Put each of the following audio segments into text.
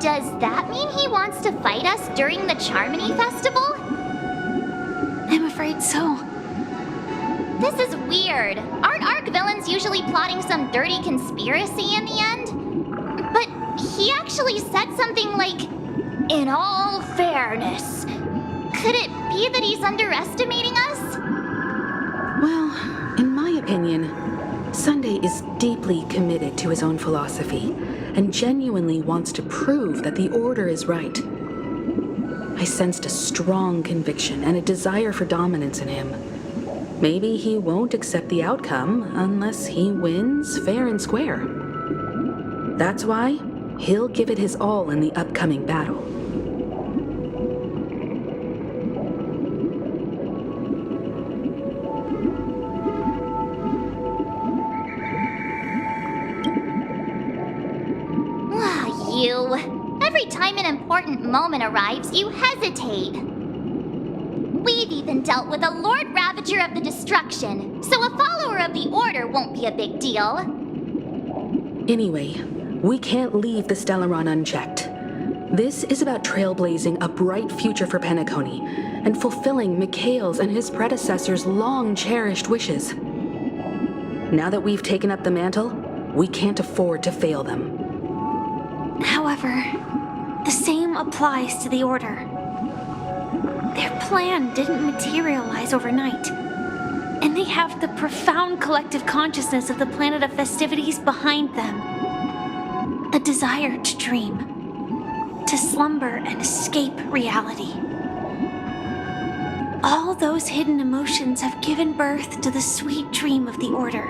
Does that mean he wants to fight us during the Charmony Festival? I'm afraid so. This is weird. Aren't Arc villains usually plotting some dirty conspiracy in the end? But he actually said something like, "In all fairness." Could it be that he's underestimating us? Well, in my opinion, Sunday is deeply committed to his own philosophy and genuinely wants to prove that the Order is right. I sensed a strong conviction and a desire for dominance in him. Maybe he won't accept the outcome unless he wins fair and square. That's why he'll give it his all in the upcoming battle. You. Every time an important moment arrives, you hesitate. We've even dealt with a Lord Ravager of the Destruction, so a follower of the Order won't be a big deal. Anyway, we can't leave the Stellaron unchecked. This is about trailblazing a bright future for Penacony and fulfilling Mikhail's and his predecessors' long-cherished wishes. Now that we've taken up the mantle, we can't afford to fail them. However, the same applies to the Order. Their plan didn't materialize overnight, and they have the profound collective consciousness of the planet of festivities behind them. A desire to dream, to slumber and escape reality. All those hidden emotions have given birth to the sweet dream of the Order.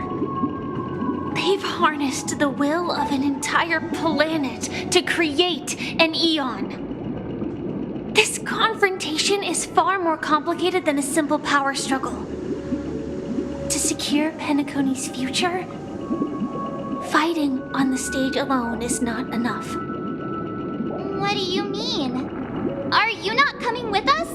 They've harnessed the will of an entire planet to create an eon. This confrontation is far more complicated than a simple power struggle. To secure Penacony's future, fighting on the stage alone is not enough. What do you mean? Are you not coming with us?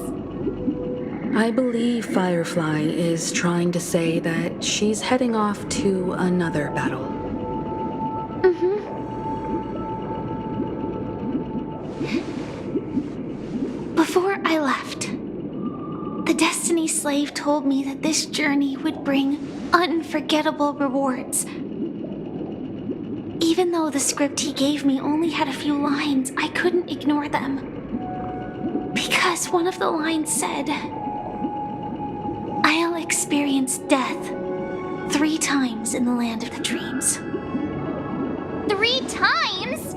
I believe Firefly is trying to say that she's heading off to another battle. Before I left, the Destiny Slave told me that this journey would bring unforgettable rewards. Even though the script he gave me only had a few lines, I couldn't ignore them. Because one of the lines said, "I'll experience death 3 times in the land of the dreams." 3 times?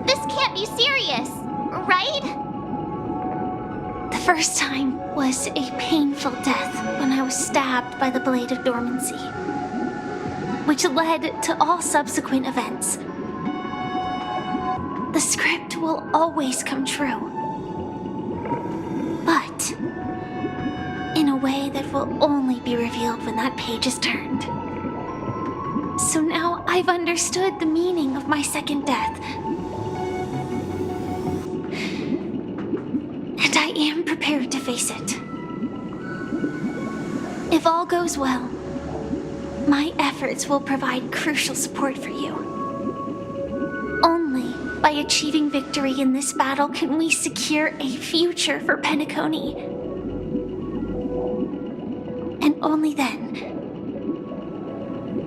This can't be serious, right? The first time was a painful death when I was stabbed by the Blade of Dormancy, which led to all subsequent events. The script will always come true, but in a way that will only be revealed when that page is turned. So now I've understood the meaning of my second death. And I am prepared to face it. If all goes well, my efforts will provide crucial support for you. Only by achieving victory in this battle can we secure a future for Penacony. And only then,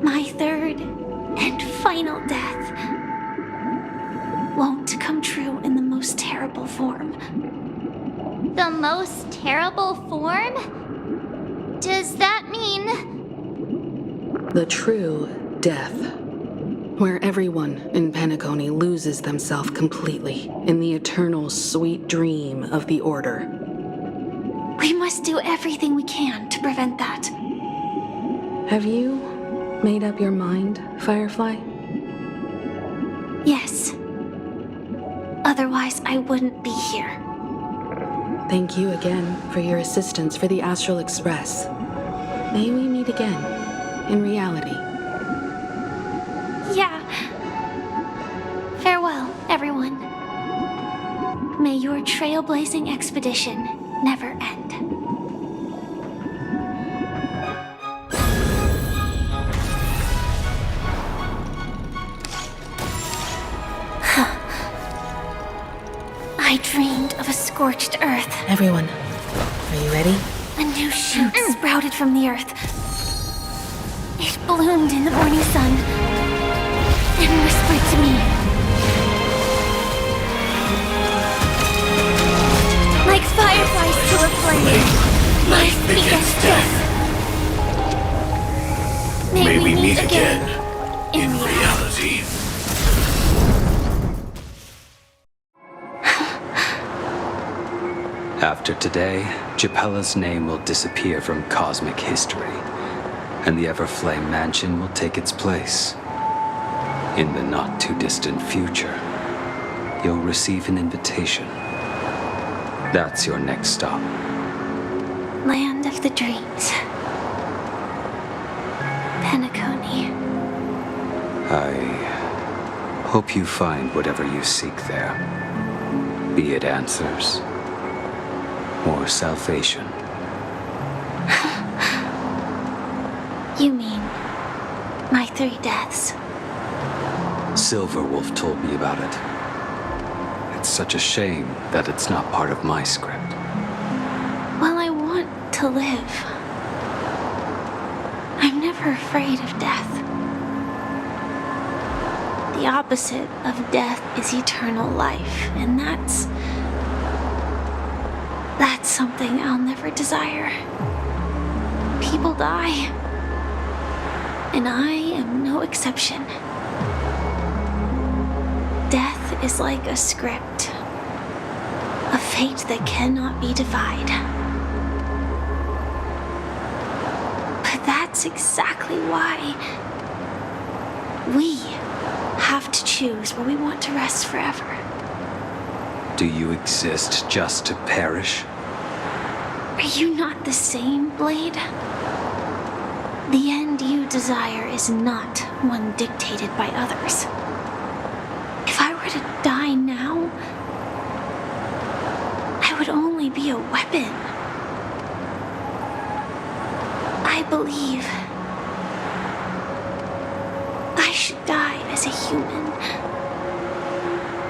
my third and final death won't come true in the most terrible form. The most terrible form? Does that mean... The true death, where everyone in Penacony loses themselves completely in the eternal sweet dream of the Order. We must do everything we can to prevent that. Have you made up your mind, Firefly? Yes. Otherwise, I wouldn't be here. Thank you again for your assistance for the Astral Express. May we meet again, in reality. Yeah. Farewell, everyone. May your trailblazing expedition never end. I dreamed of a scorched earth. Everyone, are you ready? A new shoot sprouted from the earth. It bloomed in the morning sun and whispered to me. Like fireflies to a flame, life begets death. May we meet again in reality. After today, Japella's name will disappear from cosmic history, and the Everflame Mansion will take its place. In the not-too-distant future, you'll receive an invitation. That's your next stop. Land of the dreams. Penacony. I hope you find whatever you seek there. Be it answers or salvation. You mean my 3 deaths? Silverwolf told me about it. It's such a shame that it's not part of my script. Well, I want to live. I'm never afraid of death. The opposite of death is eternal life, and that's something I'll never desire. People die, and I am no exception. Death is like a script, a fate that cannot be defied. But that's exactly why we have to choose where we want to rest forever. Do you exist just to perish? Are you not the same, Blade? The end you desire is not one dictated by others. If I were to die now, I would only be a weapon. I believe I should die as a human.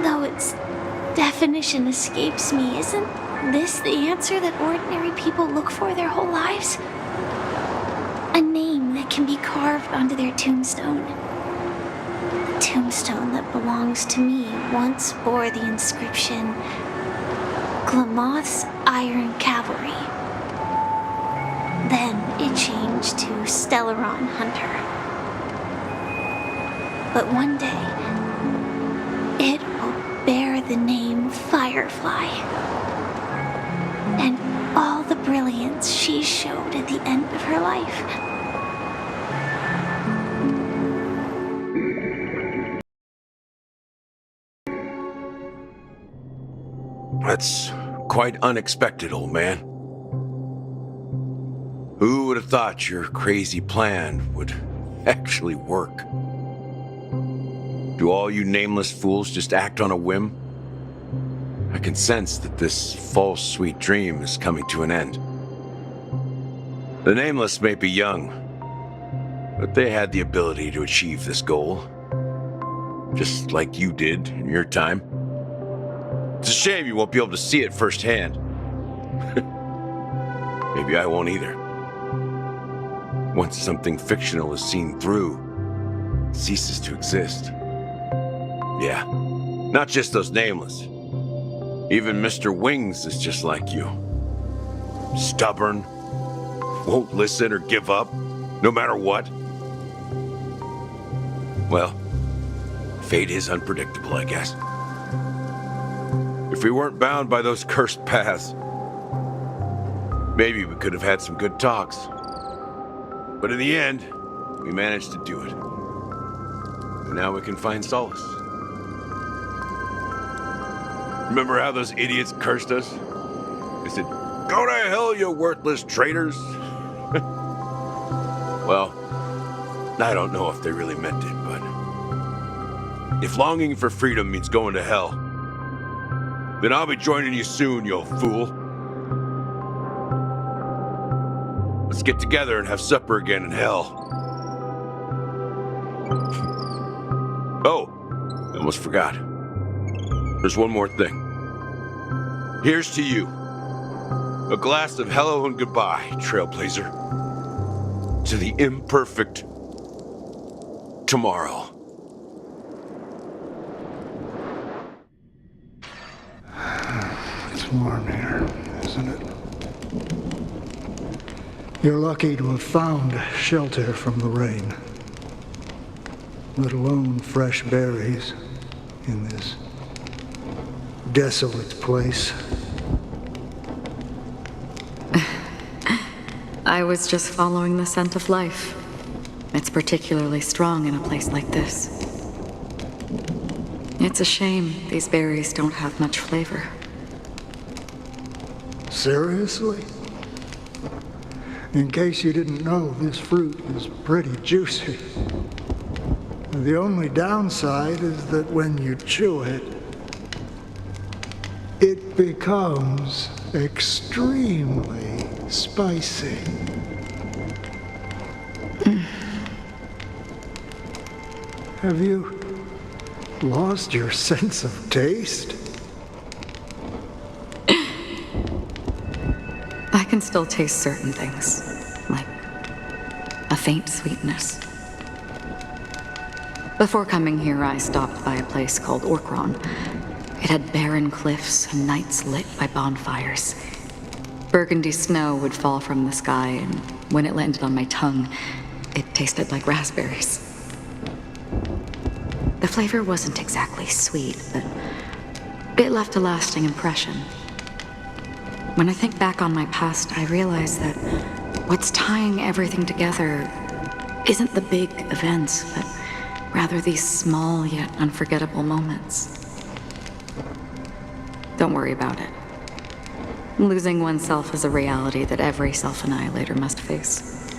Though its definition escapes me, isn't this the answer that ordinary people look for their whole lives? A name that can be carved onto their tombstone. The tombstone that belongs to me once bore the inscription, Glamoth's Iron Cavalry. Then it changed to Stellaron Hunter. But one day, it will bear the name Firefly. And all the brilliance she showed at the end of her life. That's quite unexpected, old man. Who would have thought your crazy plan would actually work? Do all you nameless fools just act on a whim? I can sense that this false sweet dream is coming to an end. The nameless may be young, but they had the ability to achieve this goal. Just like you did in your time. It's a shame you won't be able to see it firsthand. Maybe I won't either. Once something fictional is seen through, it ceases to exist. Yeah, not just those nameless. Even Mr. Wings is just like you. Stubborn, won't listen or give up, no matter what. Well, fate is unpredictable, I guess. If we weren't bound by those cursed paths, maybe we could have had some good talks. But in the end, we managed to do it. And now we can find solace. Remember how those idiots cursed us? They said, "Go to hell, you worthless traitors." Well, I don't know if they really meant it, but if longing for freedom means going to hell, then I'll be joining you soon, you fool. Let's get together and have supper again in hell. Oh, I almost forgot. There's one more thing. Here's to you. A glass of hello and goodbye, Trailblazer. To the imperfect tomorrow. It's warm here, isn't it? You're lucky to have found shelter from the rain, let alone fresh berries in this desolate place. I was just following the scent of life. It's particularly strong in a place like this. It's a shame these berries don't have much flavor. Seriously? In case you didn't know, this fruit is pretty juicy. The only downside is that when you chew it, it becomes extremely spicy. Have you lost your sense of taste? I can still taste certain things, like a faint sweetness. Before coming here, I stopped by a place called Orkron. It had barren cliffs and nights lit by bonfires. Burgundy snow would fall from the sky, and when it landed on my tongue, it tasted like raspberries. The flavor wasn't exactly sweet, but it left a lasting impression. When I think back on my past, I realize that what's tying everything together isn't the big events, but rather these small yet unforgettable moments. Don't worry about it. Losing oneself is a reality that every self-annihilator must face.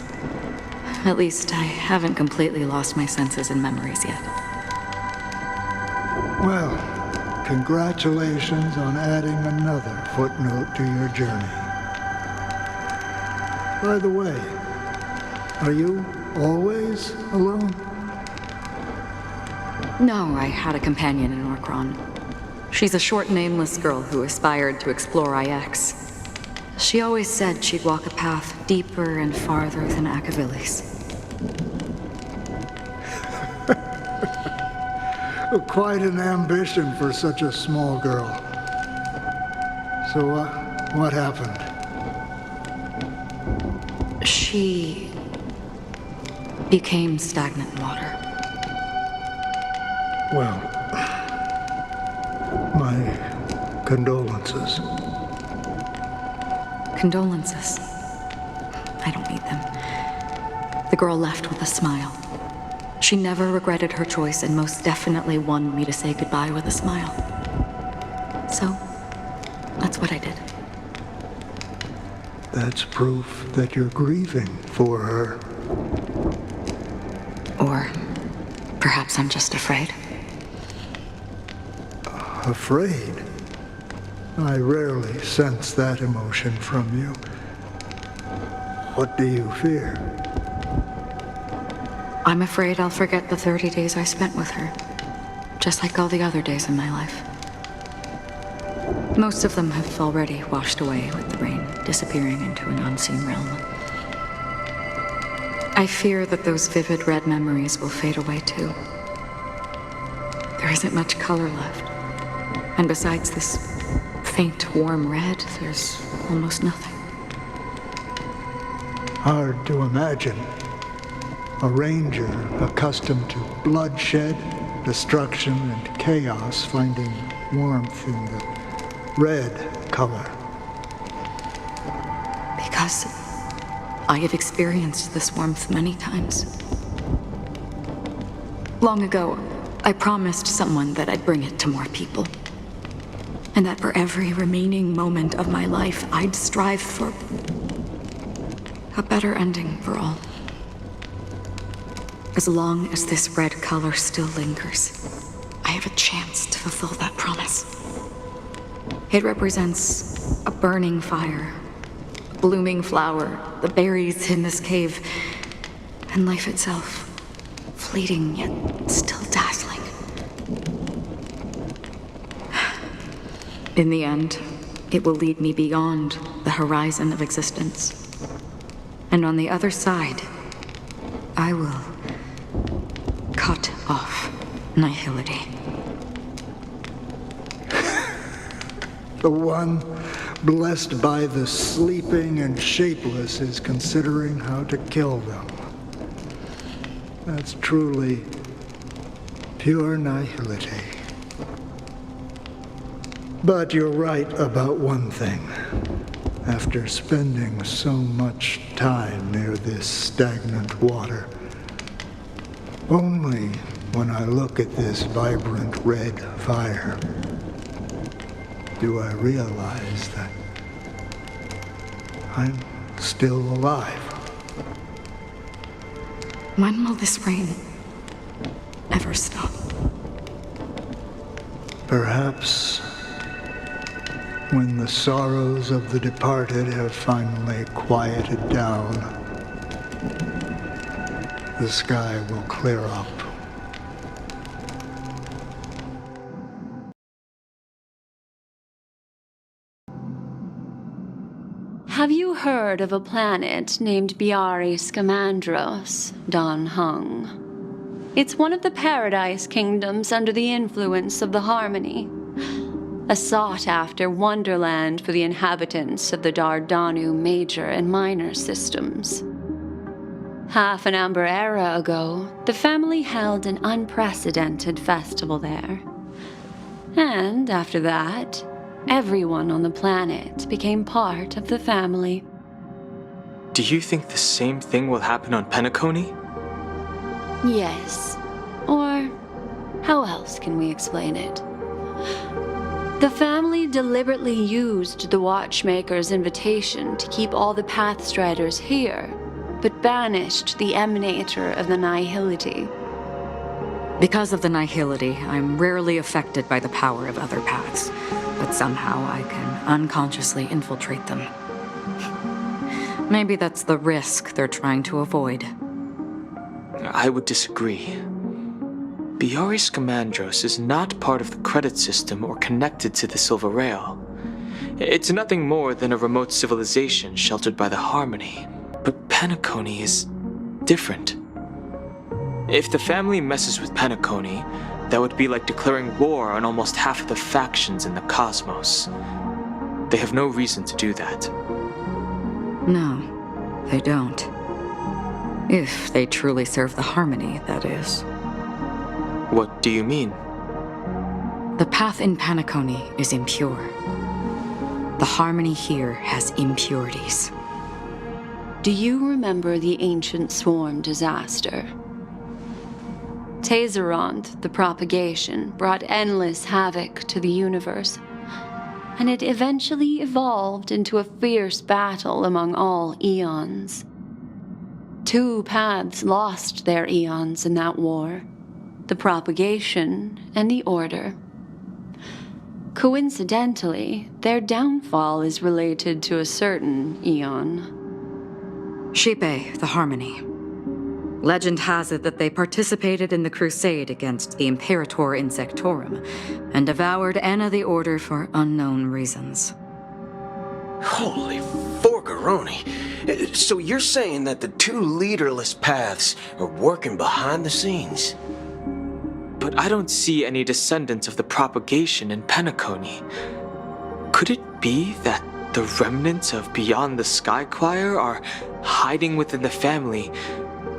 At least I haven't completely lost my senses and memories yet. Well, congratulations on adding another footnote to your journey. By the way, are you always alone? No, I had a companion in Orkron. She's a short, nameless girl who aspired to explore IX. She always said she'd walk a path deeper and farther than Akavilis. Quite an ambition for such a small girl. So, what happened? She became stagnant water. Well, my condolences. Condolences. I don't need them. The girl left with a smile. She never regretted her choice and most definitely wanted me to say goodbye with a smile. So, that's what I did. That's proof that you're grieving for her. Or perhaps I'm just afraid. Afraid? I rarely sense that emotion from you. What do you fear? I'm afraid I'll forget the 30 days I spent with her, just like all the other days in my life. Most of them have already washed away with the rain, disappearing into an unseen realm. I fear that those vivid red memories will fade away too. There isn't much color left, and besides this faint, warm red, there's almost nothing. Hard to imagine. A ranger accustomed to bloodshed, destruction, and chaos finding warmth in the red color. Because I have experienced this warmth many times. Long ago, I promised someone that I'd bring it to more people. And that for every remaining moment of my life, I'd strive for a better ending for all. As long as this red color still lingers, I have a chance to fulfill that promise. It represents a burning fire, a blooming flower, the berries in this cave, and life itself, fleeting yet still dazzling. In the end, it will lead me beyond the horizon of existence. And on the other side, I will cut off nihility. The one blessed by the sleeping and shapeless is considering how to kill them. That's truly pure nihility. But you're right about one thing. After spending so much time near this stagnant water, only when I look at this vibrant red fire do I realize that I'm still alive. When will this rain ever stop? Perhaps when the sorrows of the departed have finally quieted down, the sky will clear up. Have you heard of a planet named Biari Scamandros, Don Hung? It's one of the Paradise Kingdoms under the influence of the Harmony. A sought-after wonderland for the inhabitants of the Dardanu major and minor systems. Half an Amber Era ago, the family held an unprecedented festival there. And after that, everyone on the planet became part of the family. Do you think the same thing will happen on Penacony? Yes. Or how else can we explain it? The family deliberately used the Watchmaker's invitation to keep all the Pathstriders here, but banished the Emanator of the Nihility. Because of the nihility, I'm rarely affected by the power of other paths, but somehow I can unconsciously infiltrate them. Maybe that's the risk they're trying to avoid. I would disagree. Biari Scamandros is not part of the credit system or connected to the Silver Rail. It's nothing more than a remote civilization sheltered by the Harmony. But Penacony is different. If the family messes with Penacony, that would be like declaring war on almost half of the factions in the cosmos. They have no reason to do that. No, they don't. If they truly serve the Harmony, that is. What do you mean? The path in Penacony is impure. The Harmony here has impurities. Do you remember the Ancient Swarm disaster? Tazeront, the propagation, brought endless havoc to the universe, and it eventually evolved into a fierce battle among all eons. 2 paths lost their eons in that war, the propagation and the order. Coincidentally, their downfall is related to a certain eon. Shipe, the Harmony. Legend has it that they participated in the crusade against the Imperator Insectorum and devoured Anna the Order for unknown reasons. Holy forgaroni. So you're saying that the 2 leaderless paths are working behind the scenes? But I don't see any descendants of the propagation in Penacony. Could it be that the remnants of Beyond the Sky Choir are hiding within the family,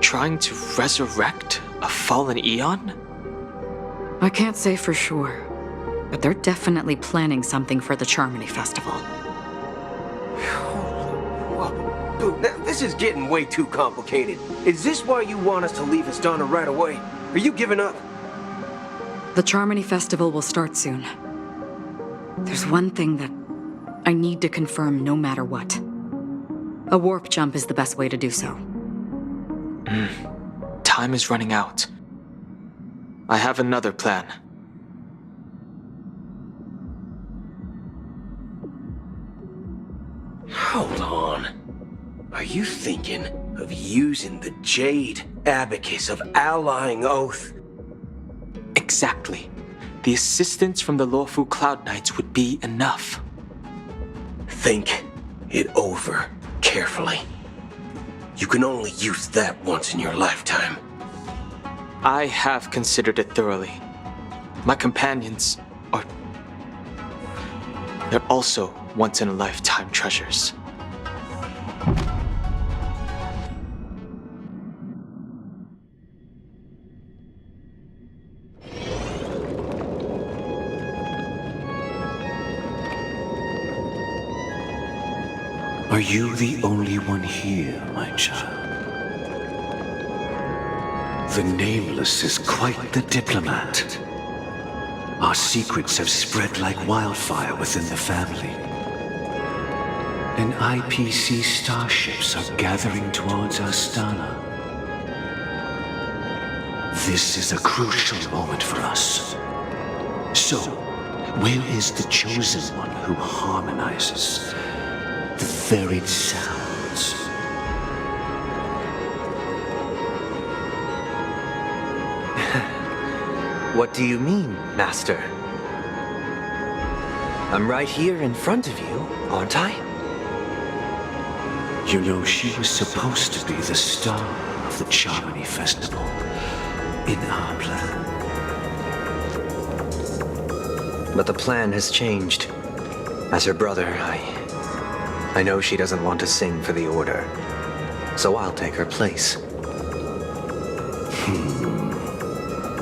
trying to resurrect a fallen eon? I can't say for sure, but they're definitely planning something for the Charmony Festival. Whoa, dude, now this is getting way too complicated. Is this why you want us to leave Astana right away? Are you giving up? The Charmony Festival will start soon. There's one thing that I need to confirm no matter what. A warp jump is the best way to do so. Time is running out. I have another plan. Hold on. Are you thinking of using the Jade Abacus of Allying Oath? Exactly. The assistance from the Lawfu Cloud Knights would be enough. Think it over carefully. You can only use that once in your lifetime. I have considered it thoroughly. My companions are... They're also once-in-a-lifetime treasures. Are you the only one here, my child? The Nameless is quite the diplomat. Our secrets have spread like wildfire within the family. And IPC starships are gathering towards Astana. This is a crucial moment for us. So, where is the chosen one who harmonizes the varied sounds? What do you mean, Master? I'm right here in front of you, aren't I? You know, she was supposed to be the star of the Charmony Festival in our plan. But the plan has changed. As her brother, I know she doesn't want to sing for the Order, so I'll take her place.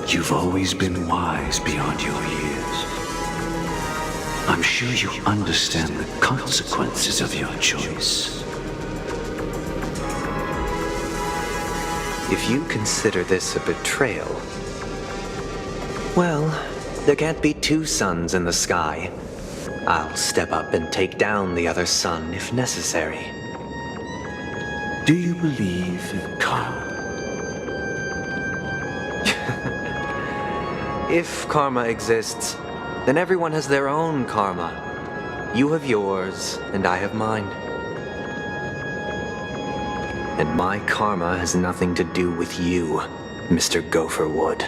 You've always been wise beyond your years. I'm sure you understand the consequences of your choice. If you consider this a betrayal, well, there can't be two suns in the sky. I'll step up and take down the other sun if necessary. Do you believe in karma? If karma exists, then everyone has their own karma. You have yours, and I have mine. And my karma has nothing to do with you, Mr. Gopherwood.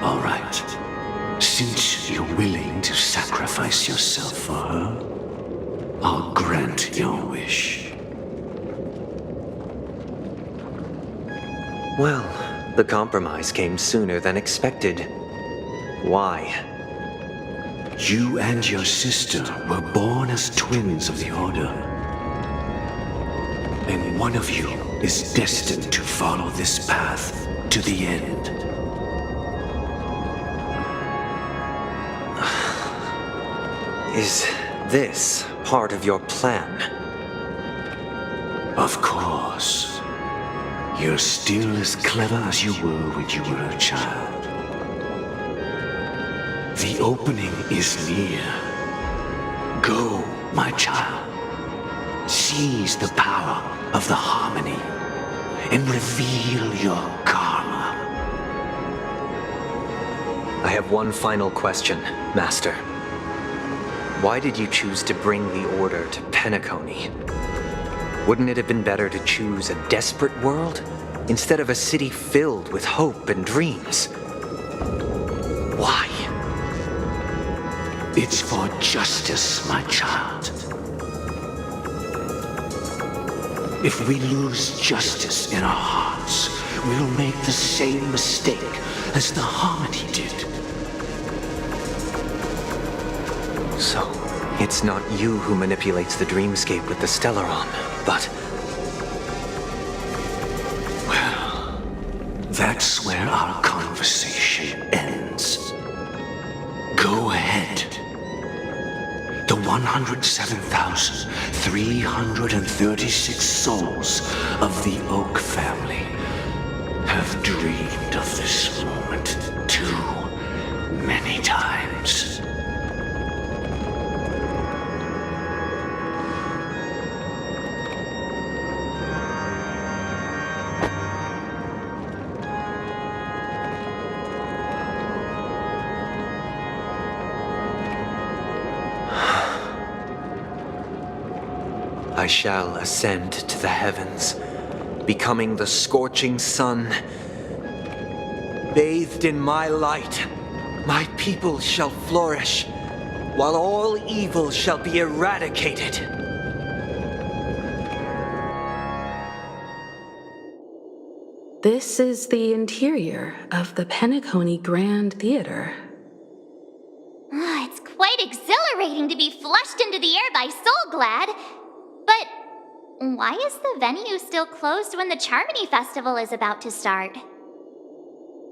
All right. Since you're willing to sacrifice yourself for her, I'll grant your wish. Well, the compromise came sooner than expected. Why? You and your sister were born as twins of the Order. And one of you is destined to follow this path to the end. Is this part of your plan? Of course. You're still as clever as you were when you were a child. The opening is near. Go, my child. Seize the power of the harmony and reveal your karma. I have one final question, Master. Why did you choose to bring the Order to Penacony? Wouldn't it have been better to choose a desperate world instead of a city filled with hope and dreams? Why? It's for justice, my child. If we lose justice in our hearts, we'll make the same mistake as the Harmony did. So, it's not you who manipulates the dreamscape with the Stellaron, but... Well, that's where our conversation ends. Go ahead. The 107,336 souls of the Oak family have dreamed of this moment too many times. I shall ascend to the heavens, becoming the scorching sun, bathed in my light, my people shall flourish, while all evil shall be eradicated. This is the interior of the Penacony Grand Theater. It's quite exhilarating to be flushed into the air by Soulglad. But why is the venue still closed when the Charmony Festival is about to start?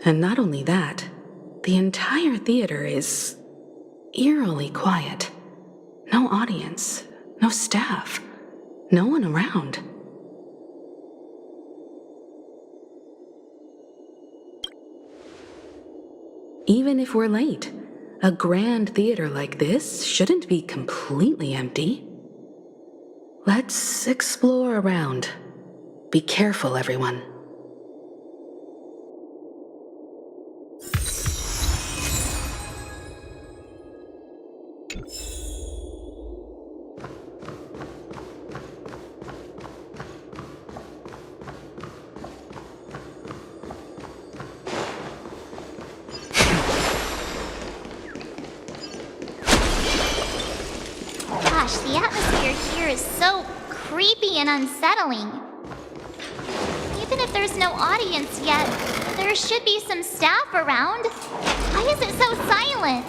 And not only that, the entire theater is eerily quiet. No audience, no staff, no one around. Even if we're late, a grand theater like this shouldn't be completely empty. Let's explore around. Be careful, everyone. Gosh, the atmosphere here is so creepy and unsettling. Even if there's no audience yet, there should be some staff around. Why is it so silent?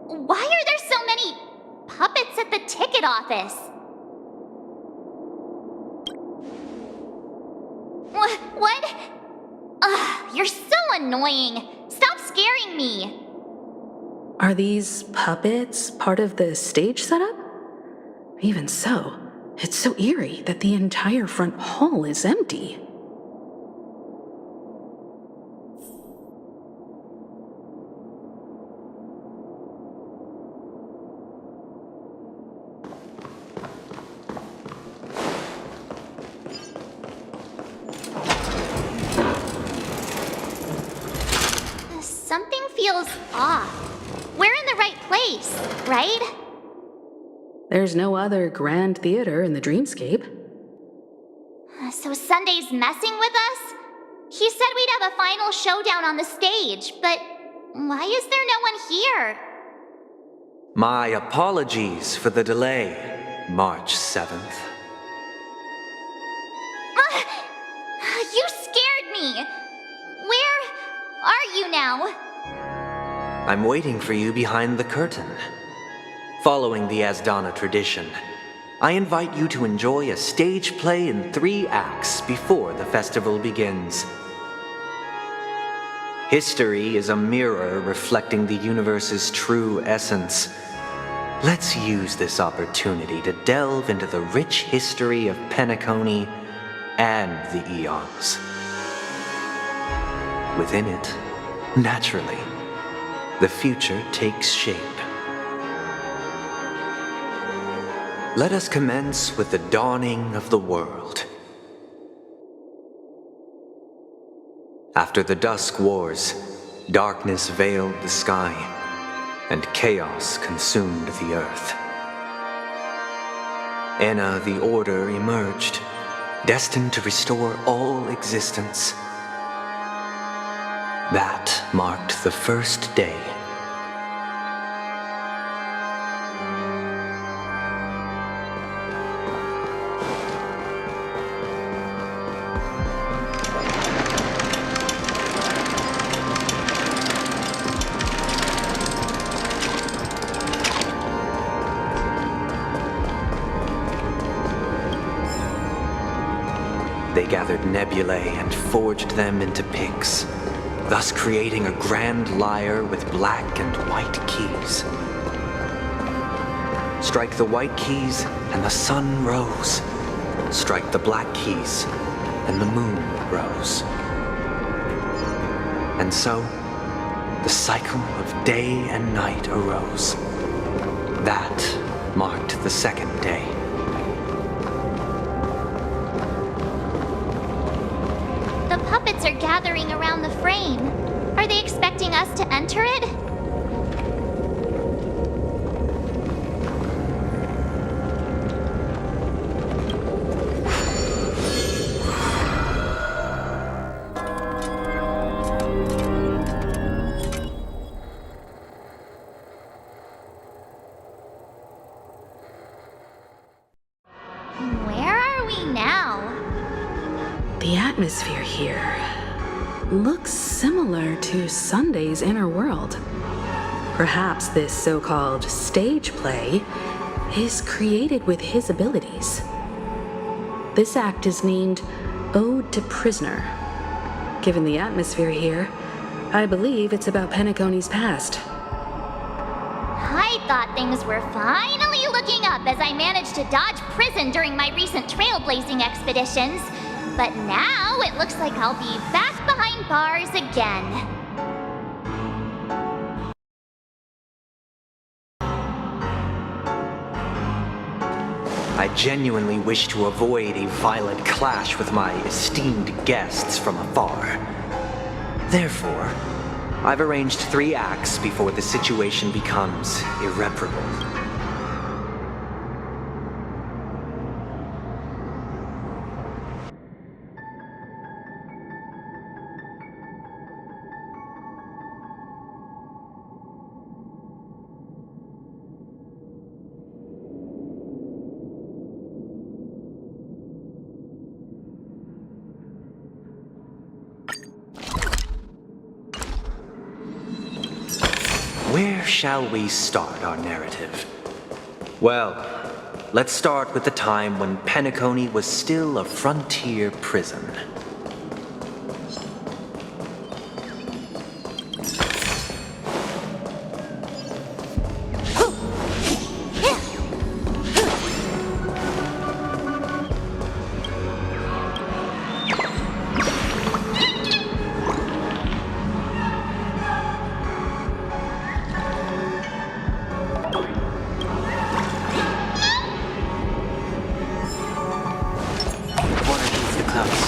Why are there so many puppets at the ticket office? What? You're so annoying. Stop scaring me. Are these puppets part of the stage setup? Even so, it's so eerie that the entire front hall is empty. Something feels off. We're in the right place, right? There's no other grand theater in the dreamscape. So Sunday's messing with us? He said we'd have a final showdown on the stage, but why is there no one here? My apologies for the delay, March 7th. You scared me! Where are you now? I'm waiting for you behind the curtain. Following the Asdana tradition, I invite you to enjoy a stage play in 3 acts before the festival begins. History is a mirror reflecting the universe's true essence. Let's use this opportunity to delve into the rich history of Penacony and the Eons. Within it, naturally, the future takes shape. Let us commence with the dawning of the world. After the Dusk Wars, darkness veiled the sky, and chaos consumed the earth. Enna the Order emerged, destined to restore all existence. That marked the first day. They gathered nebulae and forged them into picks, thus creating a grand lyre with black and white keys. Strike the white keys, and the sun rose. Strike the black keys, and the moon rose. And so, the cycle of day and night arose. That marked the second day. The puppets are gathering around the frame. Are they expecting us to enter it? Where are we now? The atmosphere here looks similar to Sunday's inner world. Perhaps this so-called stage play is created with his abilities. This act is named Ode to Prisoner. Given the atmosphere here, I believe it's about Penacony's past. I thought things were finally looking up as I managed to dodge prison during my recent trailblazing expeditions. But now it looks like I'll be back behind bars again. I genuinely wish to avoid a violent clash with my esteemed guests from afar. Therefore, I've arranged 3 acts before the situation becomes irreparable. Where shall we start our narrative? Well, let's start with the time when Penacony was still a frontier prison. Water keeps the clouds.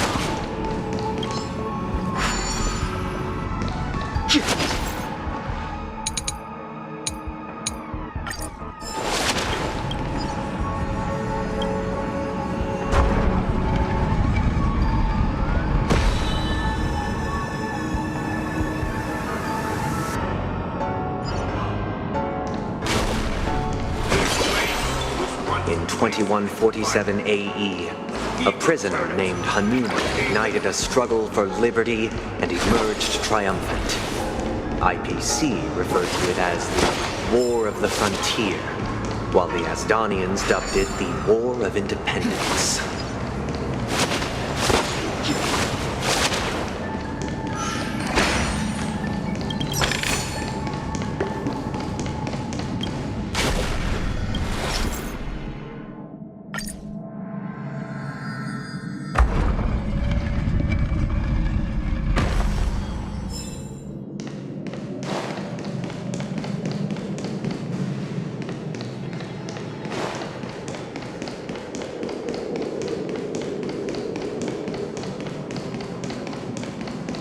2147 AE, a prisoner named Hanunu ignited a struggle for liberty and emerged triumphant. IPC referred to it as the War of the Frontier, while the Asdanians dubbed it the War of Independence.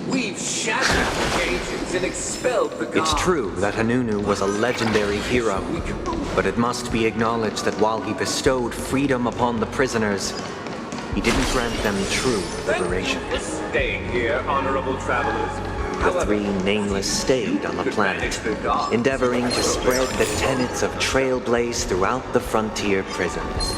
We've shattered the cages and expelled the guards. It's true that Hanunu was a legendary hero, but it must be acknowledged that while he bestowed freedom upon the prisoners, he didn't grant them true liberation. Thank you for staying here, honorable travelers. The three nameless stayed on the planet, endeavoring to spread the tenets of Trailblaze throughout the frontier prisons.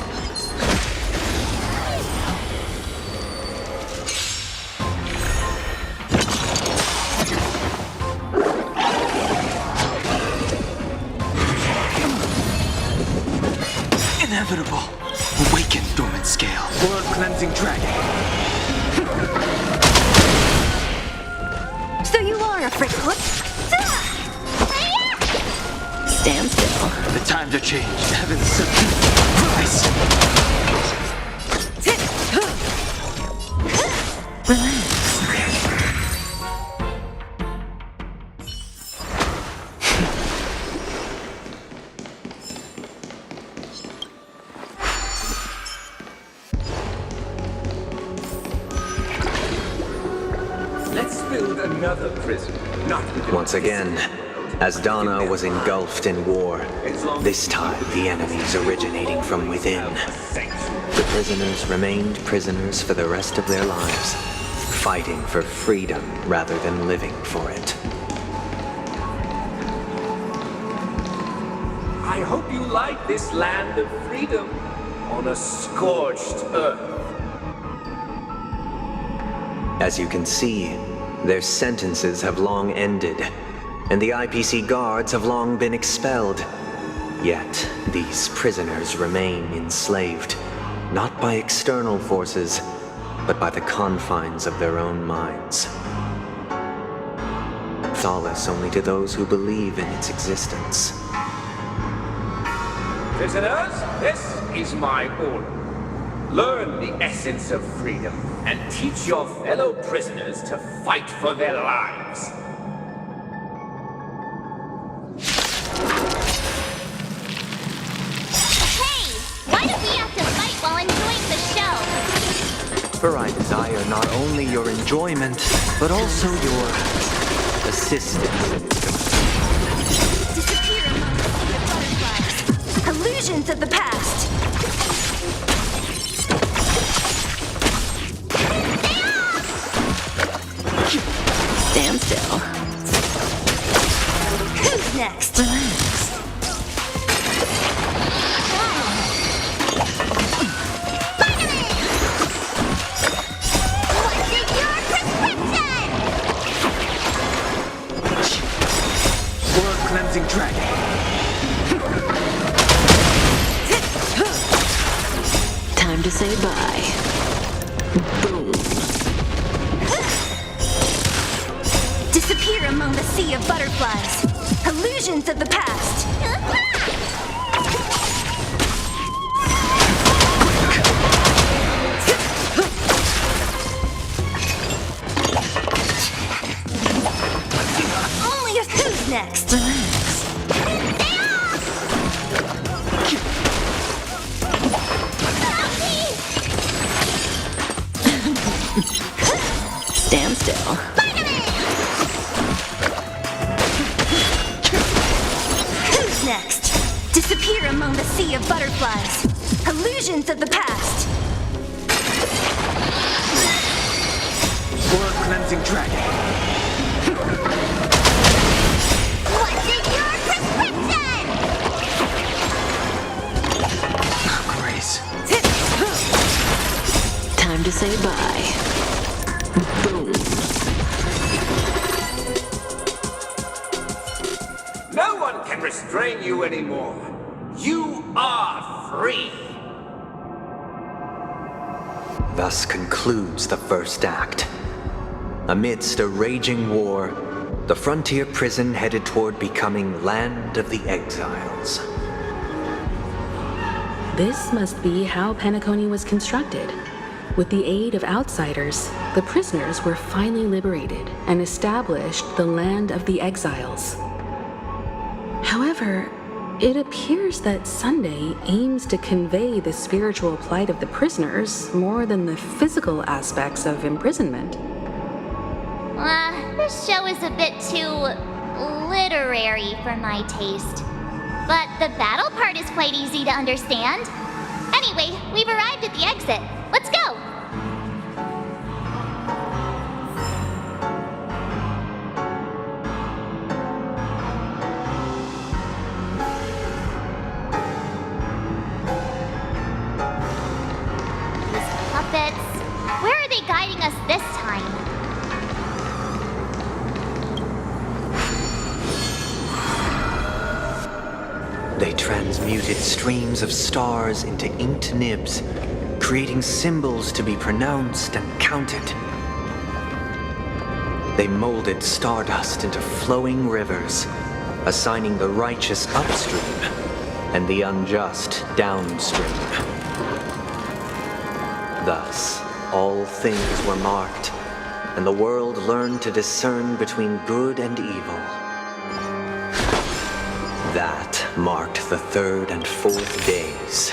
Inevitable. Awaken, dormant scale. World cleansing dragon. So you are a Frickfoot? Stand still. The times are changed. Heaven's sent. Rise. Relax. Let's build another prison. Not Once again, Asdana was engulfed in war. This time, the enemies originating from within. The prisoners remained prisoners for the rest of their lives, fighting for freedom rather than living for it. I hope you like this land of freedom on a scorched earth. As you can see, their sentences have long ended, and the IPC guards have long been expelled. Yet, these prisoners remain enslaved, not by external forces, but by the confines of their own minds. Solace only to those who believe in its existence. Prisoners, this is my order. Learn the essence of freedom and teach your fellow prisoners to fight for their lives. Hey! Why do we have to fight while enjoying the show? For I desire not only your enjoyment, but also your assistance. Disappear among the sea of butterflies. Illusions of the past. Stand still. Who's next? Relax. What's in your prescription? World cleansing dragon. Time to say bye. Boom. Disappear among the sea of butterflies. Illusions of the past. Only if who's next? Relax. Stand still. Who's next? Disappear among the sea of butterflies. Illusions of the past. World cleansing dragon. What's in your prescription? Grace. this. Time to say bye. Boom. No one can restrain you anymore. You are free. Thus concludes the first act. Amidst a raging war, the frontier prison headed toward becoming Land of the Exiles. This must be how Penacony was constructed. With the aid of outsiders, the prisoners were finally liberated and established the Land of the Exiles. However, it appears that Sunday aims to convey the spiritual plight of the prisoners more than the physical aspects of imprisonment. This show is a bit too literary for my taste. But the battle part is quite easy to understand. Anyway, we've arrived at the exit. Let's go! These puppets. Where are they guiding us this time? They transmuted streams of stars into inked nibs, creating symbols to be pronounced and counted. They molded stardust into flowing rivers, assigning the righteous upstream and the unjust downstream. Thus, all things were marked, and the world learned to discern between good and evil. That marked the third and fourth days.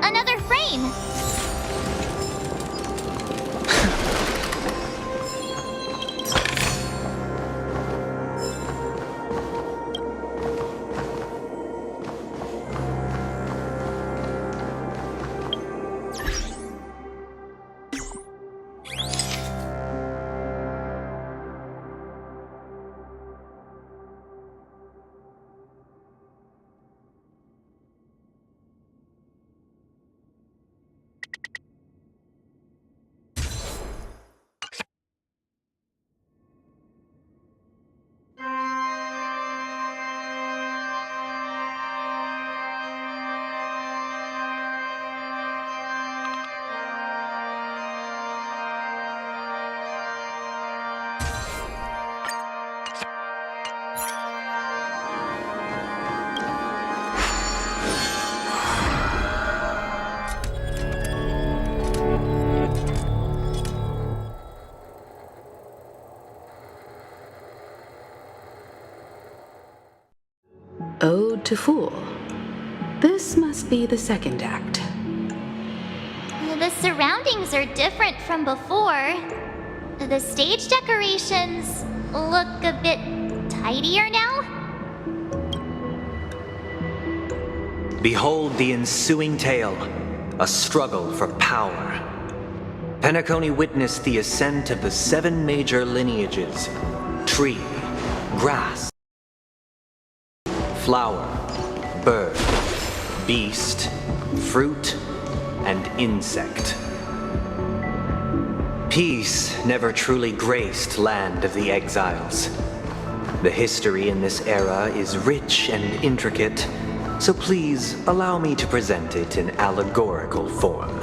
Another frame! Ode to Fool. This must be the second act. The surroundings are different from before. The stage decorations look a bit tidier now. Behold the ensuing tale, a struggle for power. Penacony witnessed the ascent of the 7 major lineages: tree, grass, flower, bird, beast, fruit, and insect. Peace never truly graced Land of the Exiles. The history in this era is rich and intricate, so please allow me to present it in allegorical form.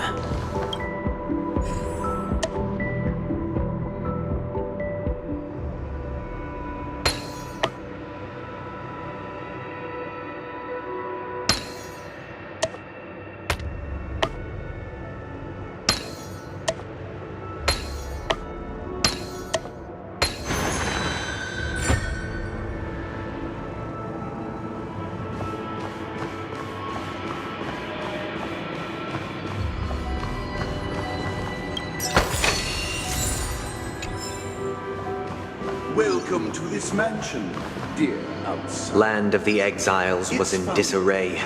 Welcome to this mansion, dear outsider. Land of the Exiles was in disarray,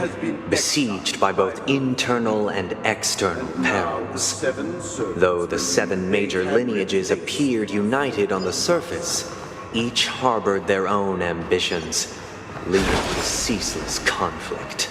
besieged by both internal and external perils. Though the 7 major lineages appeared united on the surface, each harbored their own ambitions, leading to ceaseless conflict.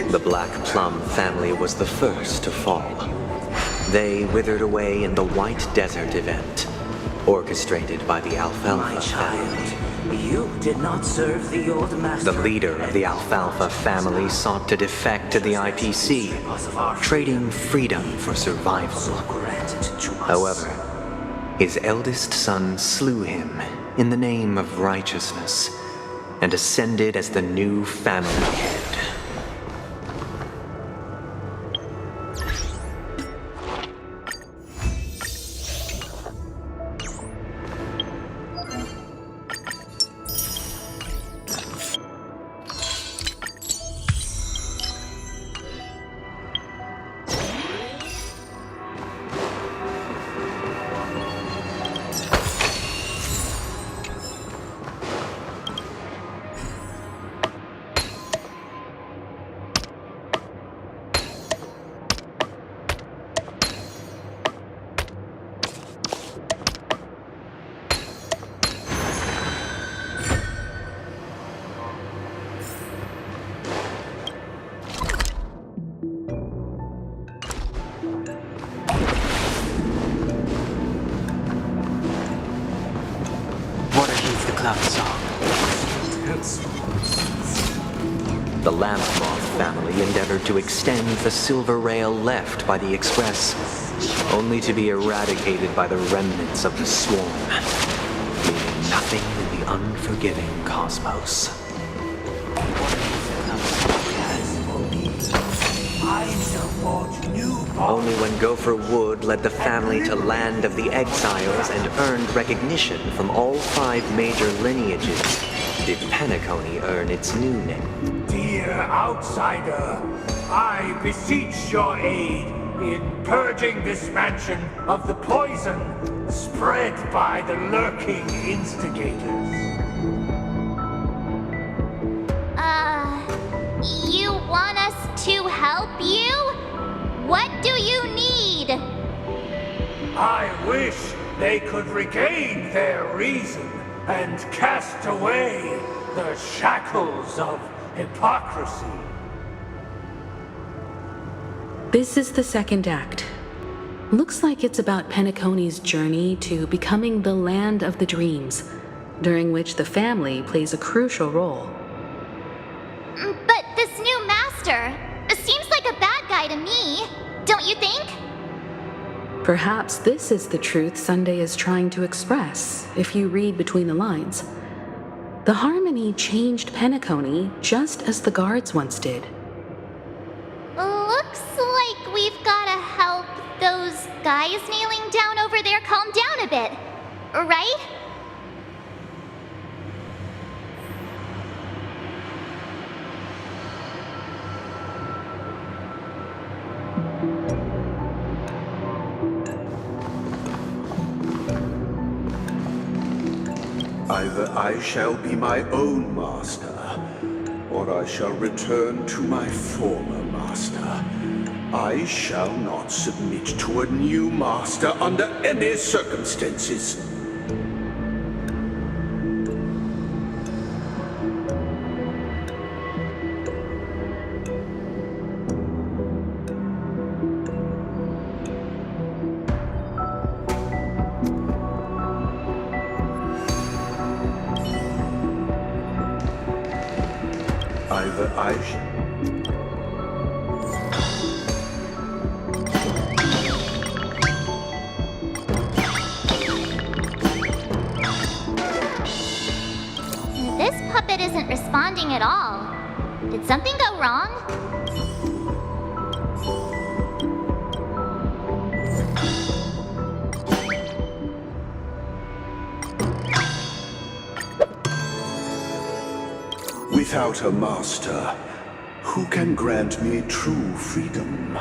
The Black Plum family was the first to fall. They withered away in the White Desert event, orchestrated by the Alfalfa family. You did not serve the old master. The leader of the Alfalfa family sought to defect to the IPC, trading freedom for survival. However, his eldest son slew him in the name of righteousness and ascended as the new family head. The Lamp Moth family endeavored to extend the silver rail left by the Express, only to be eradicated by the remnants of the swarm, leaving nothing in the unforgiving cosmos. Only when Gopher Wood led the family to Land of the Exiles and earned recognition from all 5 major lineages did Penacony earn its new name. Dear outsider, I beseech your aid in purging this mansion of the poison spread by the lurking instigators. You want us to help you? What do you need? I wish they could regain their reason and cast away the shackles of hypocrisy. This is the second act. Looks like it's about Penacony's journey to becoming the Land of the Dreams, during which the family plays a crucial role. But this new master seems like a bad guy to me, don't you think? Perhaps this is the truth Sunday is trying to express, if you read between the lines. The Harmony changed Penacony just as the guards once did. Looks like we've gotta help those guys kneeling down over there calm down a bit, right? Either I shall be my own master, or I shall return to my former master. I shall not submit to a new master under any circumstances. Either I shall... This puppet isn't responding at all. Did something go wrong? Without a master, who can grant me true freedom?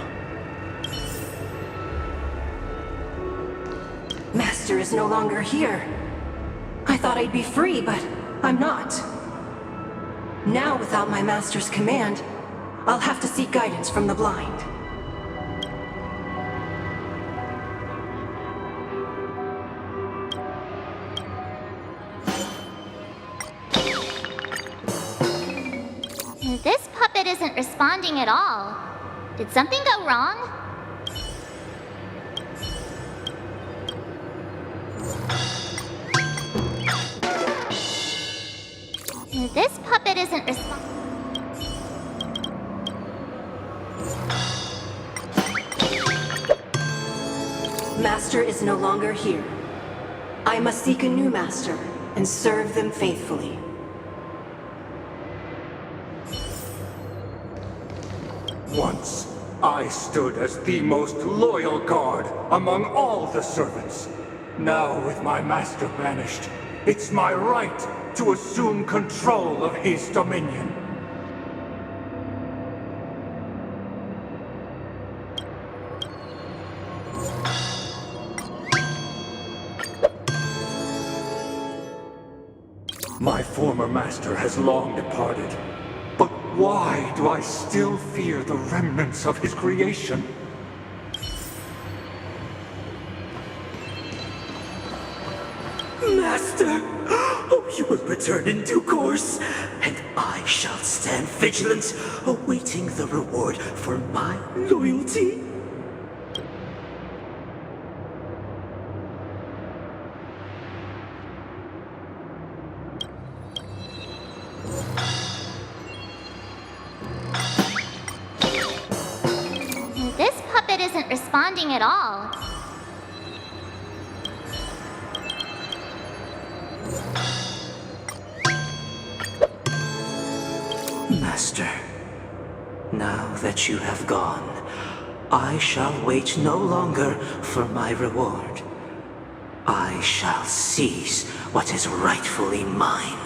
Master is no longer here. I thought I'd be free, but I'm not. Now, without my master's command, I'll have to seek guidance from the blind. This puppet isn't responding at all. Did something go wrong? This puppet isn't responding. Master is no longer here. I must seek a new master and serve them faithfully. Once, I stood as the most loyal guard among all the servants. Now, with my master banished, it's my right to assume control of his dominion. My former master has long departed. But why do I still fear the remnants of his creation? Master! Oh, you will return in due course, and I shall stand vigilant, awaiting the reward for my loyalty. This puppet isn't responding at all. Master, now that you have gone, I shall wait no longer for my reward. I shall seize what is rightfully mine.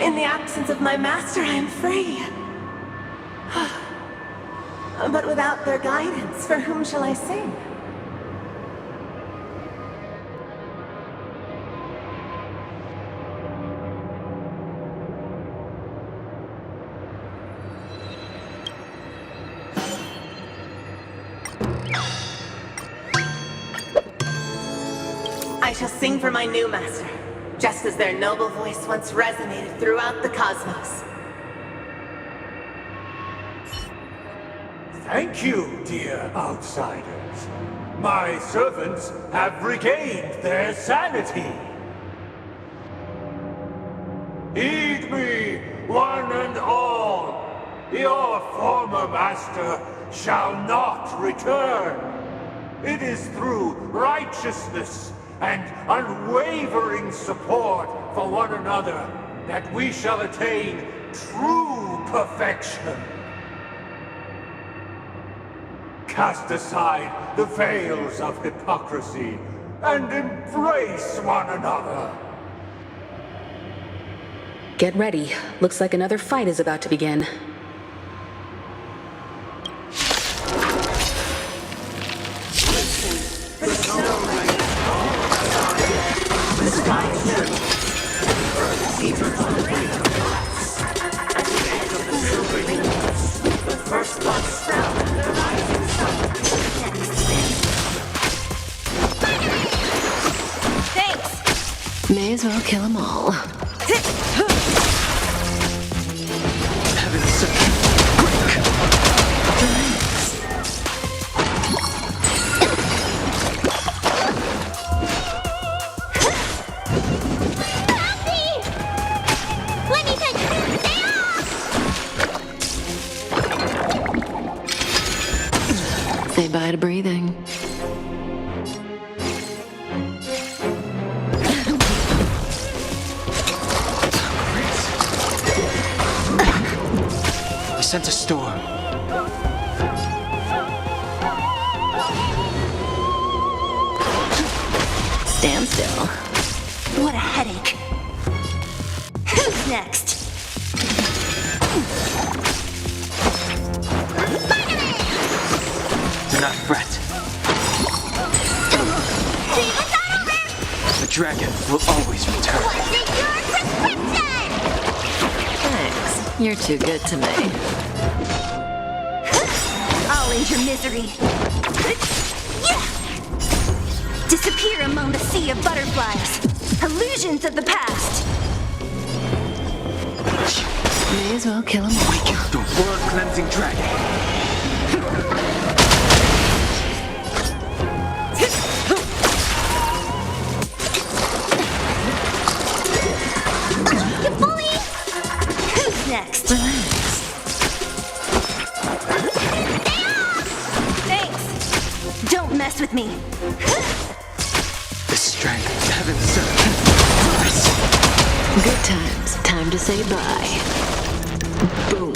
In the absence of my master, I am free. But without their guidance, for whom shall I sing? I shall sing for my new master, just as their noble voice once resonated throughout the cosmos. Thank you, dear outsiders. My servants have regained their sanity. Heed me, one and all. Your former master shall not return. It is through righteousness and unwavering support for one another that we shall attain true perfection. Cast aside the veils of hypocrisy and embrace one another. Get ready. Looks like another fight is about to begin. May as well kill them all. Say bye to breathing. I sense a storm. Stand still. What a headache. Who's next? Do not fret. The dragon will always return. Thanks. You're too good to me. I'll end your misery. Disappear among the sea of butterflies. Illusions of the past. May as well kill him all. Awaken the world-cleansing dragon. You bully! Who's next? Relax. Thanks. Don't mess with me. The strength, heaven sent. Good times. Time to say bye. Boom.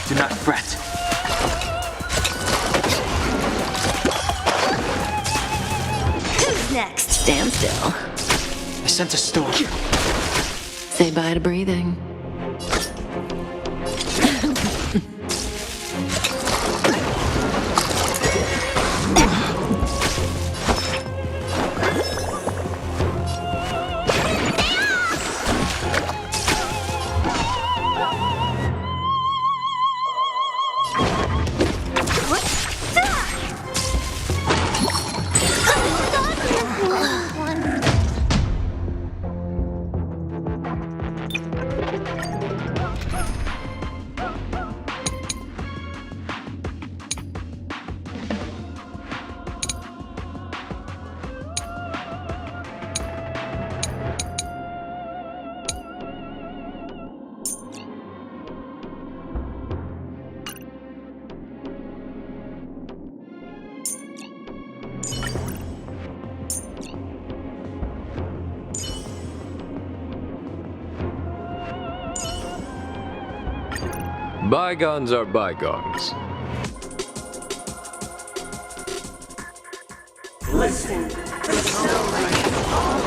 Do not fret. Who's next? Stand still. I sense a storm. Say bye to breathing. Bygones are bygones. Listen, the snow rain all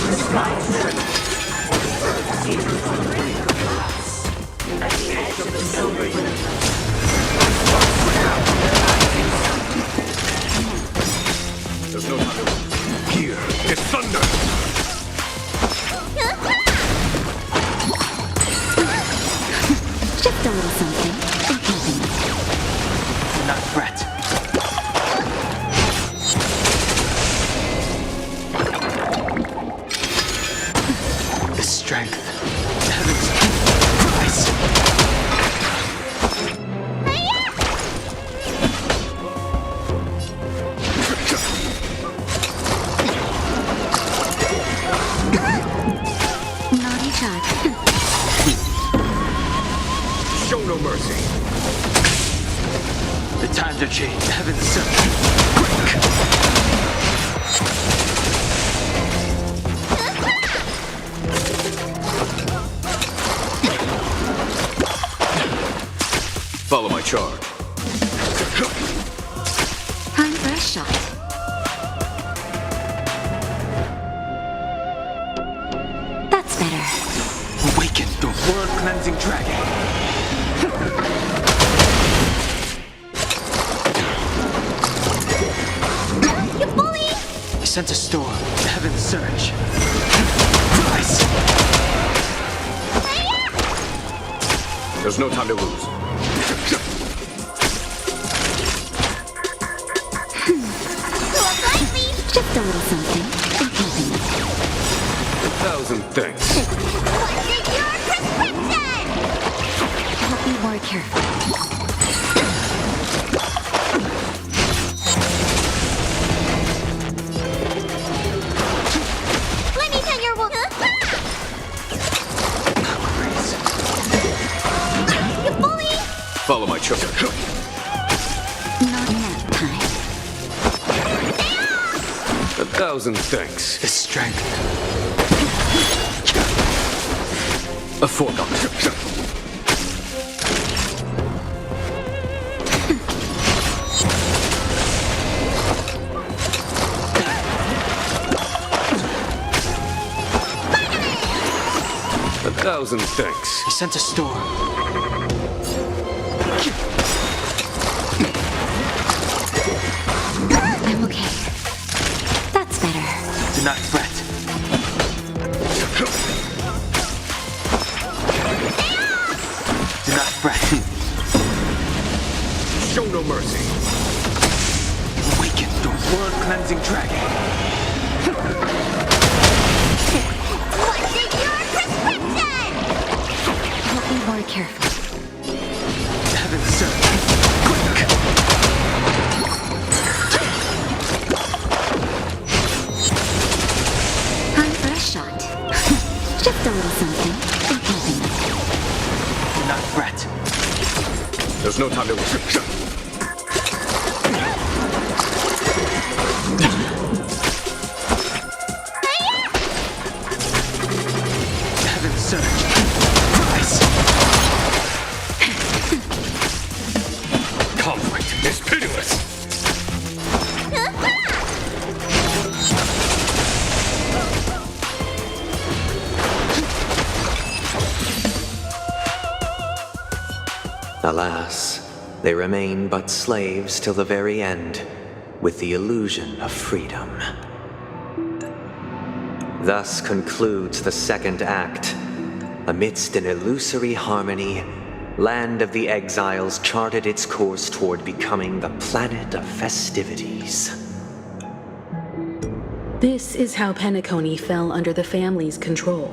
the skies at the edge of the silver There's no time. Here is thunder! Just a little something. Do not fret. The strength, heaven's prize. Naughty shot. Show no mercy. The times are changed. Heaven's sent. Follow my charge. Time for a shot. That's better. Awaken the world-cleansing dragon. You bully! I sense a storm. Heaven's surge. Rise. There's no time to lose. Just a little something. 1,000 thanks. I'll be more careful. Let me tell your wolf. Not enough time. 1,000 thanks. The strength. A foregone. A 1,000 thanks. He sent a storm. I'm okay. That's better. Do not fret. Do not fret. Show no mercy. Awaken the world-cleansing dragon. What's in your prescription? I'll be more careful. Heaven surge. Quick! Time for a shot. Just a little something. Nothing. Do not fret. There's no time to waste. Heaven surge. Rise! Conflict is pitiless. Alas, they remain but slaves till the very end, with the illusion of freedom. Thus concludes the second act. Amidst an illusory harmony, Land of the Exiles charted its course toward becoming the planet of festivities. This is how Penacony fell under the family's control.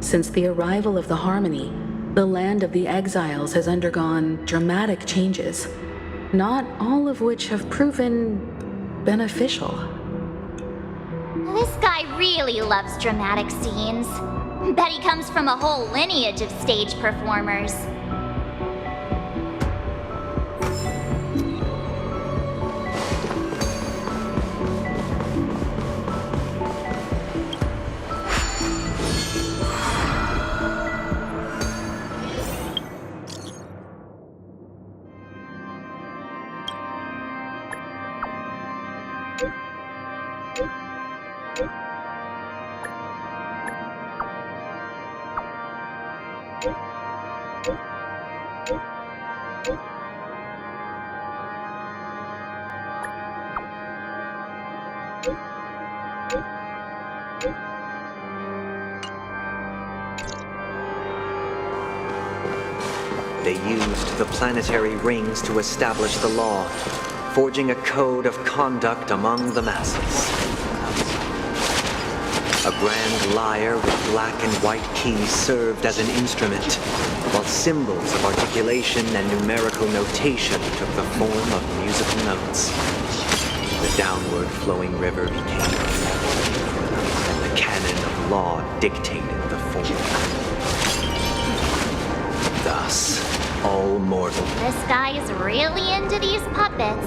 Since the arrival of the Harmony, the Land of the Exiles has undergone dramatic changes, not all of which have proven beneficial. This guy really loves dramatic scenes. Bet he comes from a whole lineage of stage performers. They used the planetary rings to establish the law, forging a code of conduct among the masses. A grand lyre with black and white keys served as an instrument, while symbols of articulation and numerical notation took the form of musical notes. The downward flowing river became a flow, and the canon of law dictated the form. Thus, all mortal. This guy is really into these puppets.